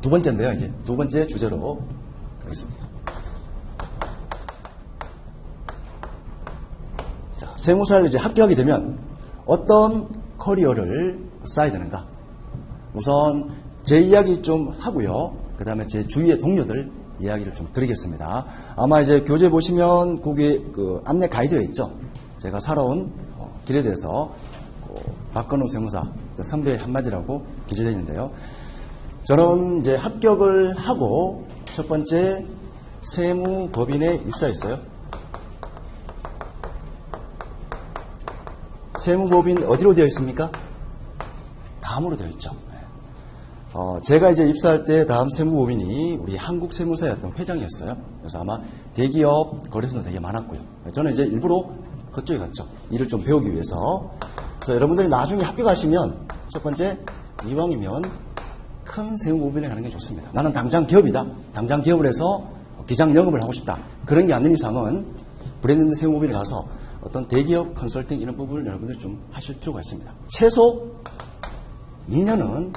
두 번째인데요. 이제 두 번째 주제로 가겠습니다. 자, 세무사를 이제 합격하게 되면 어떤 커리어를 쌓아야 되는가? 우선 제 이야기 좀 하고요. 그 다음에 제 주위의 동료들 이야기를 좀 드리겠습니다. 아마 이제 교재 보시면 거기 그 안내 가이드에 있죠. 제가 살아온 길에 대해서 박건우 세무사 선배의 한마디라고 기재되어 있는데요. 저는 이제 합격을 하고 첫 번째 세무법인에 입사했어요. 세무법인 어디로 되어 있습니까? 다음으로 되어 있죠. 제가 이제 입사할 때 다음 세무법인이 우리 한국세무사였던 회장이었어요. 그래서 아마 대기업 거래소도 되게 많았고요. 저는 이제 일부러 그쪽에 갔죠. 일을 좀 배우기 위해서. 그래서 여러분들이 나중에 합격하시면 첫 번째 이왕이면 큰 세무법인에 가는 게 좋습니다. 나는 당장 기업이다. 당장 기업을 해서 기장 영업을 하고 싶다. 그런 게 아닌 이상은 브랜드 세무법인에 가서 어떤 대기업 컨설팅 이런 부분을 여러분들이 좀 하실 필요가 있습니다. 최소 2년은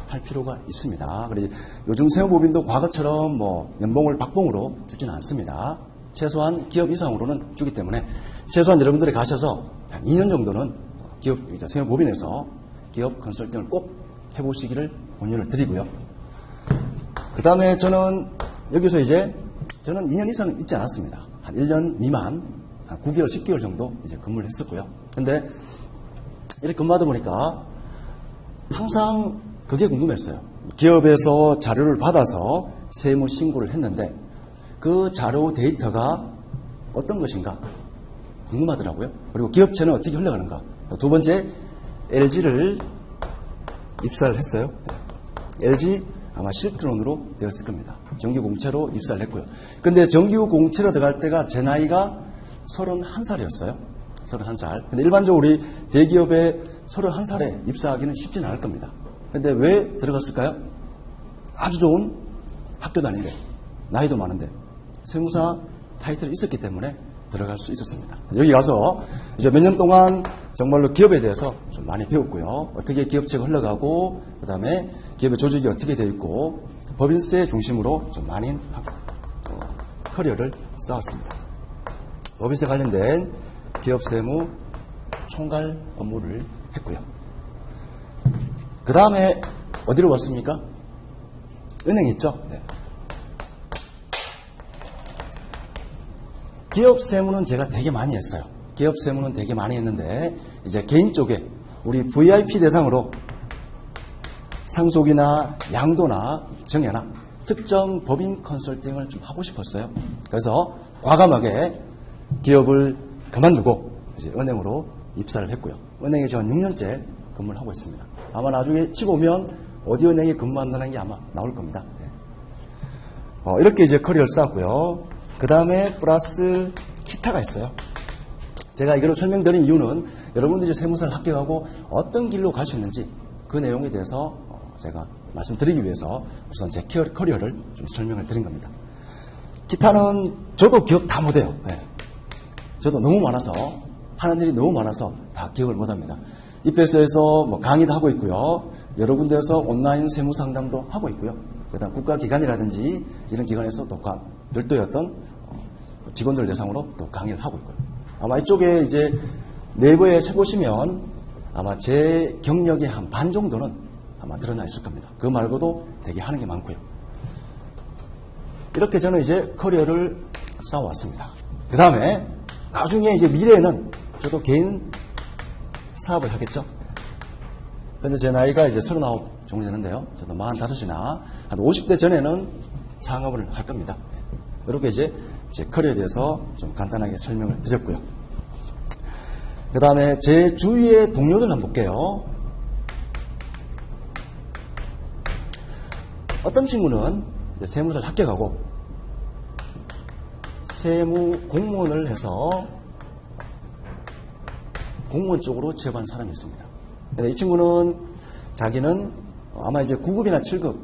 할 필요가 있습니다. 그래서 요즘 세무법인도 과거처럼 뭐 연봉을 박봉으로 주지는 않습니다. 최소한 기업 이상으로는 주기 때문에 최소한 여러분들이 가셔서 한 2년 정도는 기업 세무법인에서 기업 컨설팅을 꼭 해보시기를 권유를 드리고요. 그 다음에 저는 여기서 이제 저는 2년 이상 있지 않았습니다. 한 1년 미만, 한 9개월, 10개월 정도 이제 근무를 했었고요. 근데 이렇게 근무하다 보니까 항상 그게 궁금했어요. 기업에서 자료를 받아서 세무 신고를 했는데 그 자료 데이터가 어떤 것인가 궁금하더라고요. 그리고 기업체는 어떻게 흘러가는가. 두 번째, LG를 입사를 했어요. LG 아마 실트론으로 되었을 겁니다. 정규공채로 입사를 했고요. 근데 정규공채로 들어갈 때가 제 나이가 31살이었어요. 31살. 근데 일반적으로 우리 대기업에 31살에 입사하기는 쉽지는 않을 겁니다. 근데 왜 들어갔을까요? 아주 좋은 학교 다닌데, 나이도 많은데, 세무사 타이틀이 있었기 때문에 들어갈 수 있었습니다. 여기 가서 이제 몇 년 동안 정말로 기업에 대해서 좀 많이 배웠고요. 어떻게 기업체가 흘러가고, 그 다음에 기업의 조직이 어떻게 되어 있고, 법인세 중심으로 좀 많은 커리어를 쌓았습니다. 법인세 관련된 기업 세무 총괄 업무를 했고요. 그 다음에 어디로 왔습니까? 은행 있죠? 네. 기업 세무는 제가 되게 많이 했어요. 기업 세무는 되게 많이 했는데 이제 개인 쪽에 우리 VIP 대상으로 상속이나 양도나 정해나 특정 법인 컨설팅을 좀 하고 싶었어요. 그래서 과감하게 기업을 그만두고 이제 은행으로 입사를 했고요. 은행에 저 6년째 근무를 하고 있습니다. 아마 나중에 집 오면 어디 은행에 근무한다는 게 아마 나올 겁니다. 네. 이렇게 이제 커리어를 쌓았고요. 그 다음에 플러스 기타가 있어요. 제가 이걸 설명드린 이유는 여러분들이 세무사를 합격하고 어떤 길로 갈 수 있는지 그 내용에 대해서 제가 말씀드리기 위해서 우선 제 커리어를 좀 설명을 드린 겁니다. 기타는 저도 기억 다 못해요. 네. 저도 너무 많아서 하는 일이 너무 많아서 다 기억을 못합니다. 입회사에서 뭐 강의도 하고 있고요. 여러 군데에서 온라인 세무 상담도 하고 있고요. 그다음 국가기관이라든지 이런 기관에서 또 별도의 어떤 직원들 대상으로 또 강의를 하고 있고요. 아마 이쪽에 이제 네이버에 쳐보시면 아마 제 경력의 한 반 정도는 아마 드러나 있을 겁니다. 그 말고도 되게 하는 게 많고요. 이렇게 저는 이제 커리어를 쌓아왔습니다. 그 다음에 나중에 이제 미래에는 저도 개인 사업을 하겠죠. 현재 제 나이가 이제 39 정도 되는데요. 저도 45이나 한 50대 전에는 창업을 할 겁니다. 이렇게 이제 제 커리어에 대해서 좀 간단하게 설명을 드렸고요. 그 다음에 제 주위의 동료들 한번 볼게요. 어떤 친구는 세무사를 합격하고 세무 공무원을 해서 공무원 쪽으로 취업한 사람이 있습니다. 이 친구는 자기는 아마 이제 9급이나 7급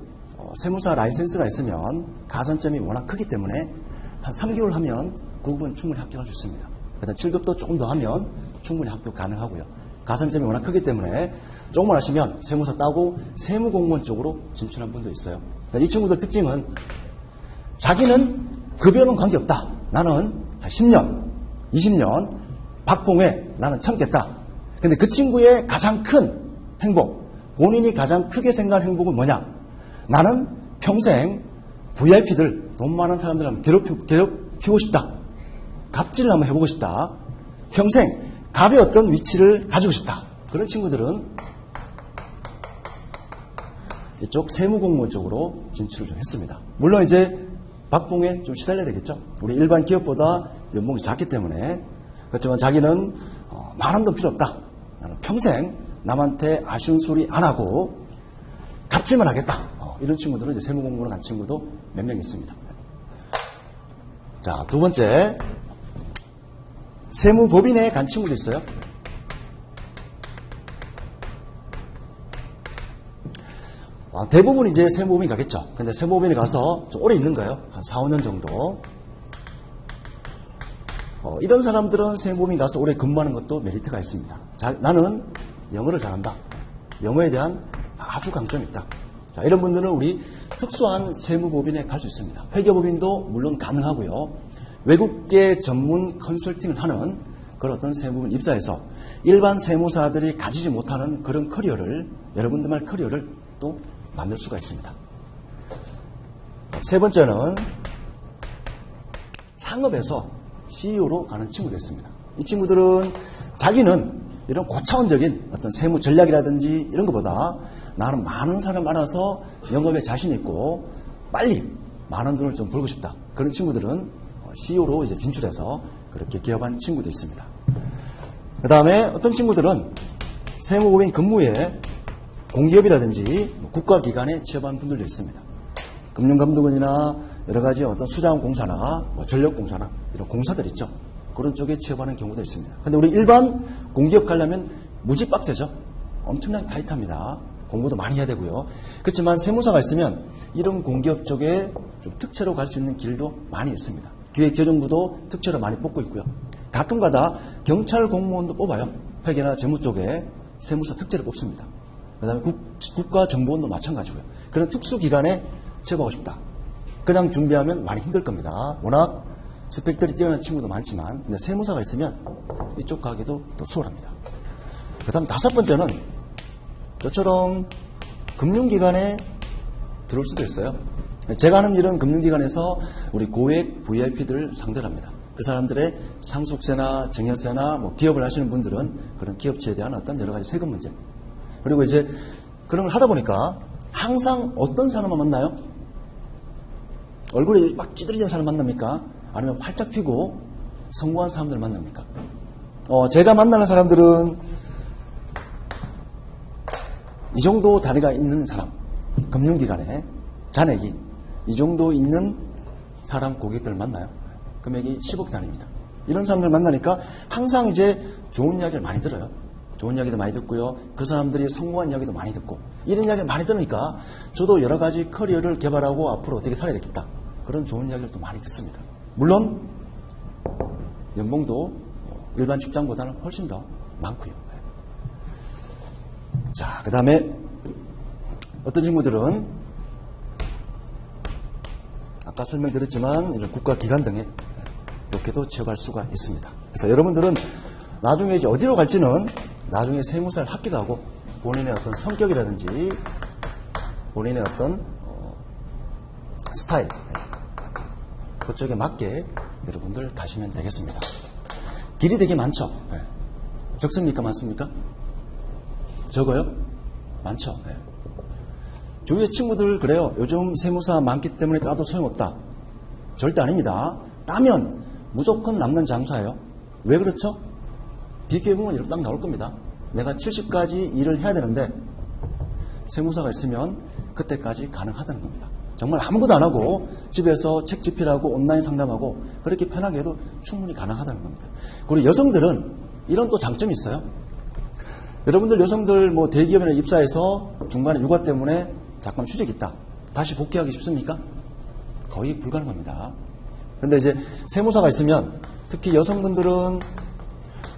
세무사 라이센스가 있으면 가산점이 워낙 크기 때문에 한 3개월 하면 9급은 충분히 합격할 수 있습니다. 그다음 7급도 조금 더 하면 충분히 합격 가능하고요. 가산점이 워낙 크기 때문에 조금만 하시면 세무사 따고 세무공무원 쪽으로 진출한 분도 있어요. 이 친구들 특징은 자기는 급여는 관계없다. 나는 한 10년, 20년 박봉해 나는 참겠다. 근데 그 친구의 가장 큰 행복, 본인이 가장 크게 생각하는 행복은 뭐냐? 나는 평생 VIP들, 돈 많은 사람들 한번 괴롭히고 싶다. 갑질을 한번 해보고 싶다. 평생 갑의 어떤 위치를 가지고 싶다. 그런 친구들은 이쪽 세무공무원 쪽으로 진출을 좀 했습니다. 물론 이제 박봉에 좀 시달려야 되겠죠. 우리 일반 기업보다 연봉이 작기 때문에. 그렇지만 자기는 많은 돈 필요 없다. 나는 평생 남한테 아쉬운 소리 안 하고 갑질만 하겠다. 이런 친구들은 이제 세무공무원 간 친구도 몇 명 있습니다. 자, 두 번째, 세무법인에 간 친구도 있어요. 대부분 이제 세무법인 가겠죠. 근데 세무법인에 가서 좀 오래 있는 거예요. 한 4, 5년 정도. 이런 사람들은 세무법인 가서 오래 근무하는 것도 메리트가 있습니다. 자, 나는 영어를 잘한다. 영어에 대한 아주 강점이 있다. 자, 이런 분들은 우리 특수한 세무법인에 갈 수 있습니다. 회계법인도 물론 가능하고요. 외국계 전문 컨설팅을 하는 그런 어떤 세무법인 입사해서 일반 세무사들이 가지지 못하는 그런 커리어를, 여러분들만 커리어를 또 만들 수가 있습니다. 세 번째는 상업에서 CEO로 가는 친구도 있습니다. 이 친구들은 자기는 이런 고차원적인 어떤 세무 전략이라든지 이런 것보다 나는 많은 사람 알아서 영업에 자신 있고 빨리 많은 돈을 좀 벌고 싶다. 그런 친구들은 CEO로 이제 진출해서 그렇게 기업한 친구도 있습니다. 그 다음에 어떤 친구들은 세무법인 근무에 공기업이라든지 국가기관에 취업한 분들도 있습니다. 금융감독원이나 여러 가지 어떤 수자원공사나 전력공사나 이런 공사들 있죠. 그런 쪽에 취업하는 경우도 있습니다. 근데 우리 일반 공기업 가려면 무지 빡세죠. 엄청나게 타이트합니다. 공부도 많이 해야 되고요. 그렇지만 세무사가 있으면 이런 공기업 쪽에 좀 특채로 갈 수 있는 길도 많이 있습니다. 기획재정부도 특채로 많이 뽑고 있고요. 가끔가다 경찰 공무원도 뽑아요. 회계나 재무 쪽에 세무사 특채를 뽑습니다. 그 다음에 국가정보원도 마찬가지고요. 그런 특수기관에 취업하고 싶다. 그냥 준비하면 많이 힘들 겁니다. 워낙 스펙들이 뛰어난 친구도 많지만 근데 세무사가 있으면 이쪽 가기도 또 수월합니다. 그 다음 다섯 번째는 저처럼 금융기관에 들어올 수도 있어요. 제가 하는 일은 금융기관에서 우리 고액 VIP들을 상대를 합니다. 그 사람들의 상속세나 증여세나 기업을 하시는 분들은 그런 기업체에 대한 어떤 여러 가지 세금 문제. 그리고 이제 그런 걸 하다 보니까 항상 어떤 사람만 만나요? 얼굴에 막 찌들이는 사람 만납니까? 아니면 활짝 피고 성공한 사람들을 만납니까? 제가 만나는 사람들은 이 정도 다리가 있는 사람, 금융기관에 잔액이 이 정도 있는 사람 고객들을 만나요. 금액이 10억 단위입니다. 이런 사람들 만나니까 항상 이제 좋은 이야기를 많이 들어요. 좋은 이야기도 많이 듣고요. 그 사람들이 성공한 이야기도 많이 듣고 이런 이야기를 많이 들으니까 저도 여러 가지 커리어를 개발하고 앞으로 어떻게 살아야 되겠다. 그런 좋은 이야기를 또 많이 듣습니다. 물론 연봉도 일반 직장보다는 훨씬 더 많고요. 자, 그 다음에 어떤 친구들은 아까 설명드렸지만 이런 국가기관 등에 이렇게도 취업할 수가 있습니다. 그래서 여러분들은 나중에 이제 어디로 갈지는 나중에 세무사를 합격하고 본인의 어떤 성격이라든지 본인의 어떤 스타일 그쪽에 맞게 여러분들 가시면 되겠습니다. 길이 되게 많죠. 적습니까? 많습니까? 적어요? 많죠. 주위의 친구들 그래요. 요즘 세무사 많기 때문에 따도 소용없다. 절대 아닙니다. 따면 무조건 남는 장사예요. 왜 그렇죠? 비교해보면 이렇게 딱 나올 겁니다. 내가 70까지 일을 해야 되는데 세무사가 있으면 그때까지 가능하다는 겁니다. 정말 아무것도 안 하고 집에서 책 집필하고 온라인 상담하고 그렇게 편하게 해도 충분히 가능하다는 겁니다. 그리고 여성들은 이런 또 장점이 있어요. 여러분들 여성들 대기업이나 입사해서 중간에 육아 때문에 잠깐 휴직이 있다. 다시 복귀하기 쉽습니까? 거의 불가능합니다. 근데 이제 세무사가 있으면 특히 여성분들은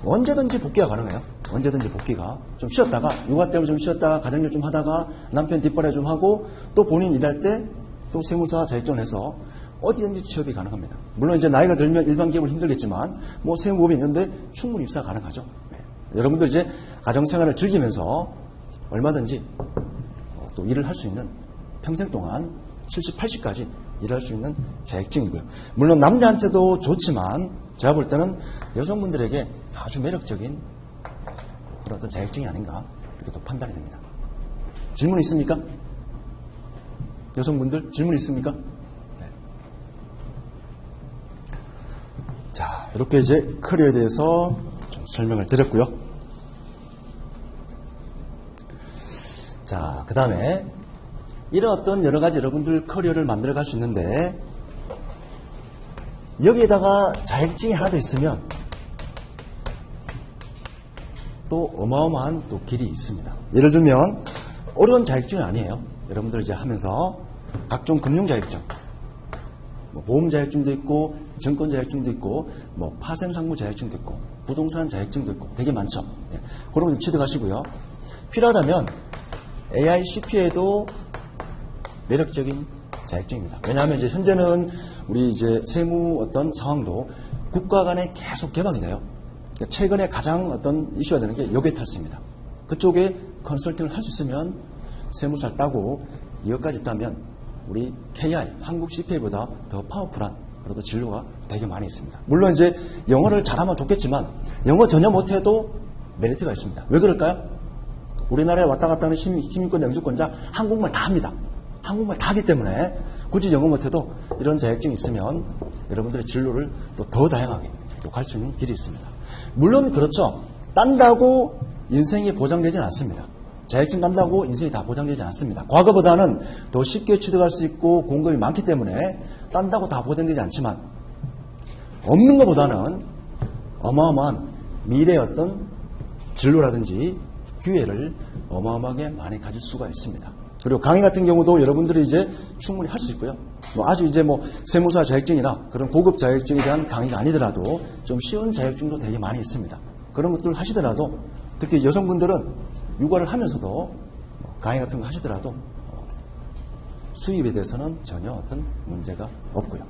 언제든지 복귀가 가능해요. 언제든지 복귀가 좀 쉬었다가 육아 때문에 좀 쉬었다가 가정일 좀 하다가 남편 뒷바라지 좀 하고 또 본인 일할 때 또 세무사 자격증을 해서 어디든지 취업이 가능합니다. 물론 이제 나이가 들면 일반 기업은 힘들겠지만 뭐 세무법이 있는데 충분히 입사 가능하죠. 네. 여러분들 이제 가정생활을 즐기면서 얼마든지 또 일을 할 수 있는 평생 동안 70, 80까지 일할 수 있는 자격증이고요. 물론 남자한테도 좋지만 제가 볼 때는 여성분들에게 아주 매력적인 그런 어떤 자격증이 아닌가 이렇게 또 판단이 됩니다. 질문 있습니까? 여성분들 질문 있습니까? 네. 자, 이렇게 이제 커리어에 대해서 좀 설명을 드렸고요. 자, 그 다음에 이런 어떤 여러 가지 여러분들 커리어를 만들어 갈 수 있는데 여기에다가 자격증이 하나 더 있으면 또 어마어마한 또 길이 있습니다. 예를 들면 어려운 자격증은 아니에요. 여러분들 이제 하면서 각종 금융 자격증, 뭐 보험 자격증도 있고 증권 자격증도 있고 뭐 파생상무 자격증도 있고 부동산 자격증도 있고 되게 많죠. 예. 그런 거 좀 취득하시고요. 필요하다면 AICPA도 매력적인 자격증입니다. 왜냐하면 이제 현재는 우리 이제 세무 어떤 상황도 국가 간에 계속 개방이 돼요. 그러니까 최근에 가장 어떤 이슈가 되는 게 역외탈세입니다. 그쪽에 컨설팅을 할 수 있으면 세무사를 따고 이것까지 따면 우리 KI, 한국 CPA보다 더 파워풀한 그래도 진로가 되게 많이 있습니다. 물론 이제 영어를 잘하면 좋겠지만 영어 전혀 못해도 메리트가 있습니다. 왜 그럴까요? 우리나라에 왔다 갔다 하는 시민권, 영주권자 한국말 다 합니다. 한국말 다 하기 때문에 굳이 영어 못해도 이런 자격증이 있으면 여러분들의 진로를 또 더 다양하게 또 갈 수 있는 길이 있습니다. 물론 그렇죠. 딴다고 인생이 보장되지는 않습니다. 자격증 딴다고 인생이 다 보장되지 않습니다. 과거보다는 더 쉽게 취득할 수 있고 공급이 많기 때문에 딴다고 다 보장되지 않지만 없는 것보다는 어마어마한 미래의 어떤 진로라든지 기회를 어마어마하게 많이 가질 수가 있습니다. 그리고 강의 같은 경우도 여러분들이 이제 충분히 할 수 있고요. 뭐 아주 이제 뭐 세무사 자격증이나 그런 고급 자격증에 대한 강의가 아니더라도 좀 쉬운 자격증도 되게 많이 있습니다. 그런 것들 하시더라도 특히 여성분들은 육아를 하면서도 강의 같은 거 하시더라도 수입에 대해서는 전혀 어떤 문제가 없고요.